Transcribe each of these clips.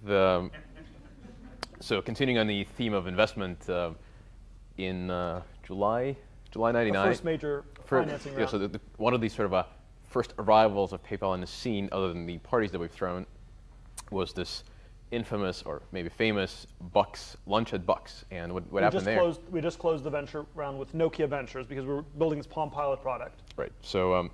So continuing on the theme of investment, in July '99. The first major financing round. Yeah, so one of these sort of first arrivals of PayPal in the scene, other than the parties that we've thrown, was this infamous, or maybe famous, Bucks lunch at Bucks. And what happened there? We just closed the venture round with Nokia Ventures because we were building this Palm Pilot product. Right. So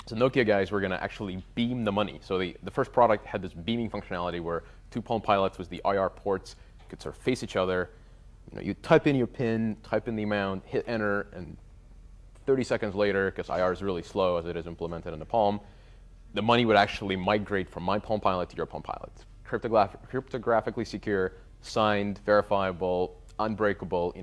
Nokia guys were going to actually beam the money. So the first product had this beaming functionality where two Palm Pilots with the IR ports could sort of face each other. You type in your PIN, type in the amount, hit enter, and 30 seconds later, because IR is really slow as it is implemented in the Palm, the money would actually migrate from my Palm Pilot to your Palm Pilot. Cryptographically secure, signed, verifiable, unbreakable,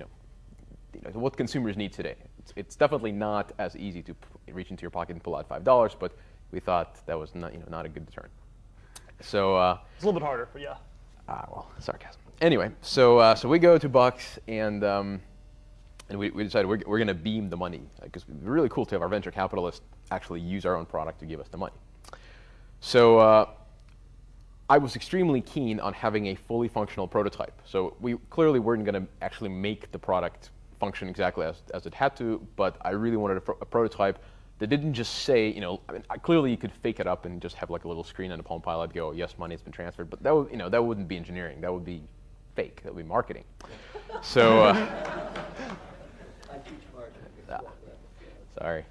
what consumers need today. It's definitely not as easy to reach into your pocket and pull out $5, but we thought that was not a good deterrent. So it's a little bit harder, but yeah. Well, sarcasm. Anyway, so we go to Bucks, and we decided we're going to beam the money, because it'd be really cool to have our venture capitalists actually use our own product to give us the money. So I was extremely keen on having a fully functional prototype. So we clearly weren't going to actually make the product function exactly as it had to, but I really wanted a prototype that didn't just say, clearly you could fake it up and just have like a little screen on a Palm Pilot go, yes, money has been transferred, but that would, that wouldn't be engineering. That would be fake. That would be marketing. So, I teach marketing. Sorry.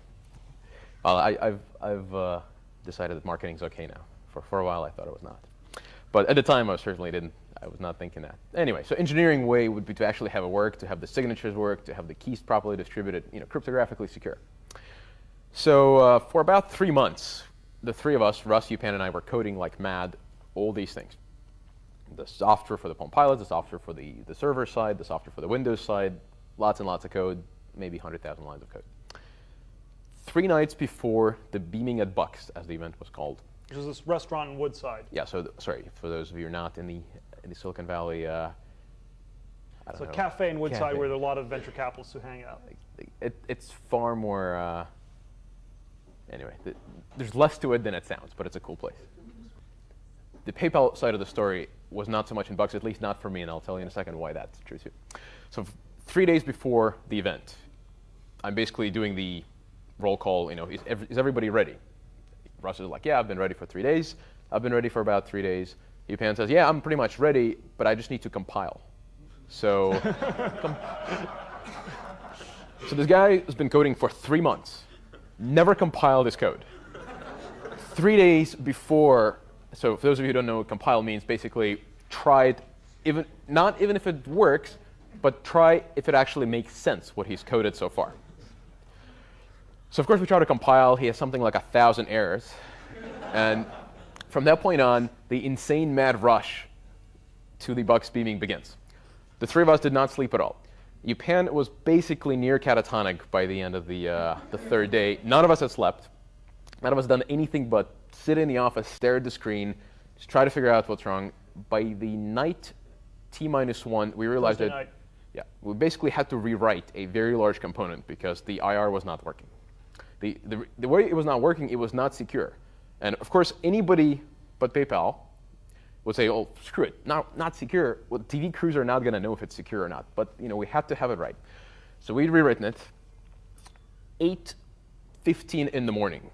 Well, I've decided that marketing is okay now. For a while, I thought it was not. But at the time, I was not thinking that. Anyway, so engineering way would be to actually have it work, to have the signatures work, to have the keys properly distributed, cryptographically secure. So for about 3 months, the three of us, Russ, Yupan, and I, were coding like mad all these things. The software for the Palm Pilot, the software for the server side, the software for the Windows side, lots and lots of code, maybe 100,000 lines of code. 3 nights before the beaming at Bucks, as the event was called. Which is this restaurant in Woodside. Yeah, so sorry, for those of you who are not in the Silicon Valley, it's a cafe in Woodside where there are a lot of venture capitalists who hang out. It's far more, anyway, there's less to it than it sounds, but it's a cool place. The PayPal side of the story was not so much in Bucks, at least not for me, and I'll tell you in a second why that's true too. So 3 days before the event, I'm basically doing the roll call, is everybody ready? Russ is like, yeah, I've been ready for 3 days. I've been ready for about 3 days. Yupan says, yeah, I'm pretty much ready, but I just need to compile. So, so this guy has been coding for 3 months, never compiled his code. 3 days before, so for those of you who don't know what compile means, basically try it, not even if it works, but try if it actually makes sense what he's coded so far. So of course we try to compile. He has something like 1,000 errors. And from that point on, the insane mad rush to the Bucks beaming begins. The three of us did not sleep at all. Yupan was basically near catatonic by the end of the 3rd day. None of us had slept. None of us had done anything but sit in the office, stare at the screen, just try to figure out what's wrong. By the night T-1, we realized that we basically had to rewrite a very large component because the IR was not working. The way it was not working, it was not secure. And of course, anybody but PayPal would say, oh, screw it, not secure. Well, TV crews are not going to know if it's secure or not. But we had to have it right. So we'd rewritten it. 8:15 in the morning.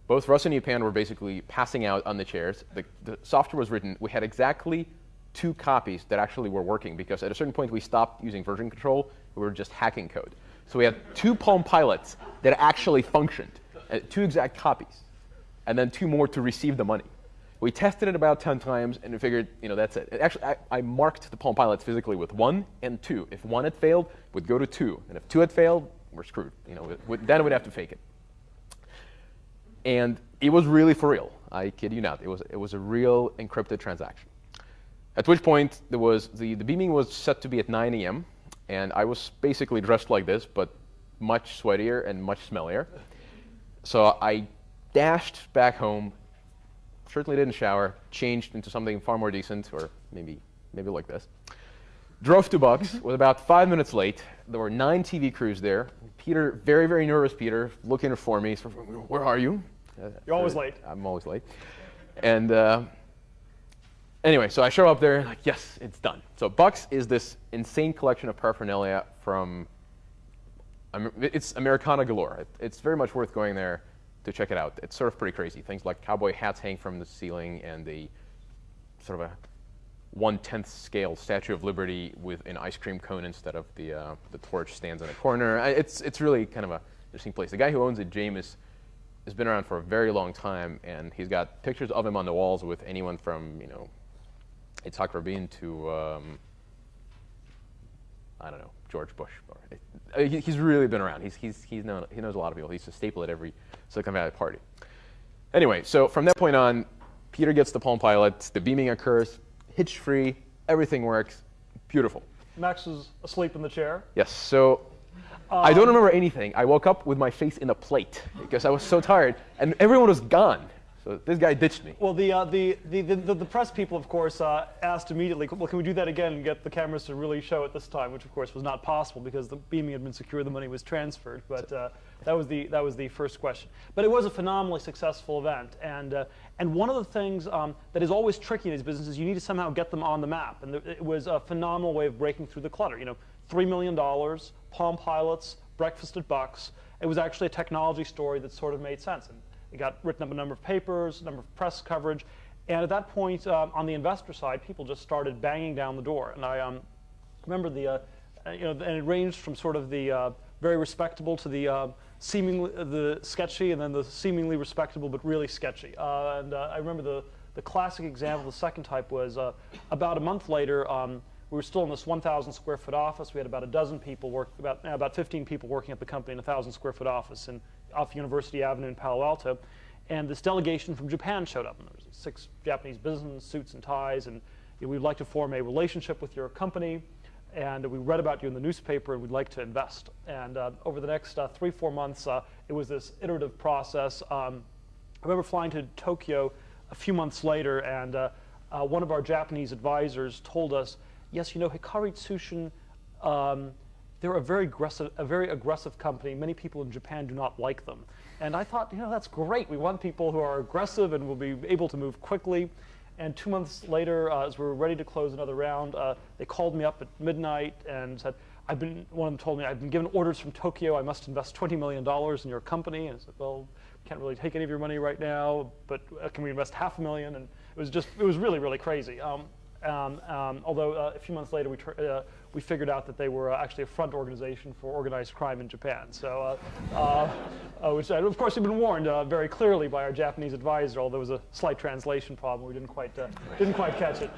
Both Russ and Yupan were basically passing out on the chairs. The software was written. We had exactly 2 copies that actually were working, because at a certain point we stopped using version control. We were just hacking code. So we had 2 Palm Pilots that actually functioned, 2 exact copies, and then 2 more to receive the money. We tested it about 10 times, and we figured, that's it. Actually, I marked the Palm Pilots physically with 1 and 2. If 1 had failed, we'd go to 2, and if 2 had failed, we're screwed. Then we'd have to fake it. And it was really for real. I kid you not. It was a real encrypted transaction. At which point, the beaming was set to be at 9 a.m. And I was basically dressed like this, but much sweatier and much smellier. So I dashed back home, certainly didn't shower, changed into something far more decent, or maybe like this. Drove to Bucks, was about 5 minutes late. There were 9 TV crews there. Peter, very, very nervous Peter, looking for me. So, where are you? You're always late. I'm always late. And Anyway, so I show up there, like, yes, it's done. So Bucks is this insane collection of paraphernalia from, it's Americana galore. It's very much worth going there to check it out. It's sort of pretty crazy. Things like cowboy hats hang from the ceiling and the sort of a 1/10 scale Statue of Liberty with an ice cream cone instead of the torch stands in a corner. It's really kind of an interesting place. The guy who owns it, James, has been around for a very long time, and he's got pictures of him on the walls with anyone from, you know, Yitzhak Rabin to, I don't know, George Bush. He's really been around. He knows a lot of people. He's a staple at every Silicon Valley party. Anyway, so from that point on, Peter gets the Palm Pilot, the beaming occurs, hitch-free, everything works, beautiful. Max was asleep in the chair. Yes, so I don't remember anything. I woke up with my face in a plate because I was so tired, and everyone was gone. So this guy ditched me. Well, the press people, of course, asked immediately, well, can we do that again and get the cameras to really show it this time? Which, of course, was not possible because the beaming had been secured, the money was transferred. But that was the first question. But it was a phenomenally successful event, and one of the things that is always tricky in these businesses, you need to somehow get them on the map, and it was a phenomenal way of breaking through the clutter. You know, $3 million, Palm Pilots, breakfast at Bucks. It was actually a technology story that sort of made sense. And it got written up a number of papers, a number of press coverage, and at that point, on the investor side, people just started banging down the door. And I remember and it ranged from sort of the very respectable to the seemingly sketchy, and then the seemingly respectable but really sketchy. I remember the classic example, the second type was about a month later. We were still in this 1,000 square foot office. We had about a dozen people about 15 people working at the company in a 1,000 square foot office off University Avenue in Palo Alto. And this delegation from Japan showed up. And there was 6 Japanese businessmen, suits and ties, and we'd like to form a relationship with your company. And we read about you in the newspaper, and we'd like to invest. And over the next 3-4 months, it was this iterative process. I remember flying to Tokyo a few months later, and one of our Japanese advisors told us, yes, you know, Hikari Tsushin, they're a very aggressive company. Many people in Japan do not like them. And I thought, you know, that's great. We want people who are aggressive and will be able to move quickly. And 2 months later, as we were ready to close another round, they called me up at midnight and said, one of them told me, I've been given orders from Tokyo. I must invest $20 million in your company. And I said, well, we can't really take any of your money right now, but can we invest $500,000? And it was really, really crazy. Although a few months later, we figured out that they were actually a front organization for organized crime in Japan. So, which of course had been warned very clearly by our Japanese advisor. Although there was a slight translation problem, we didn't quite catch it.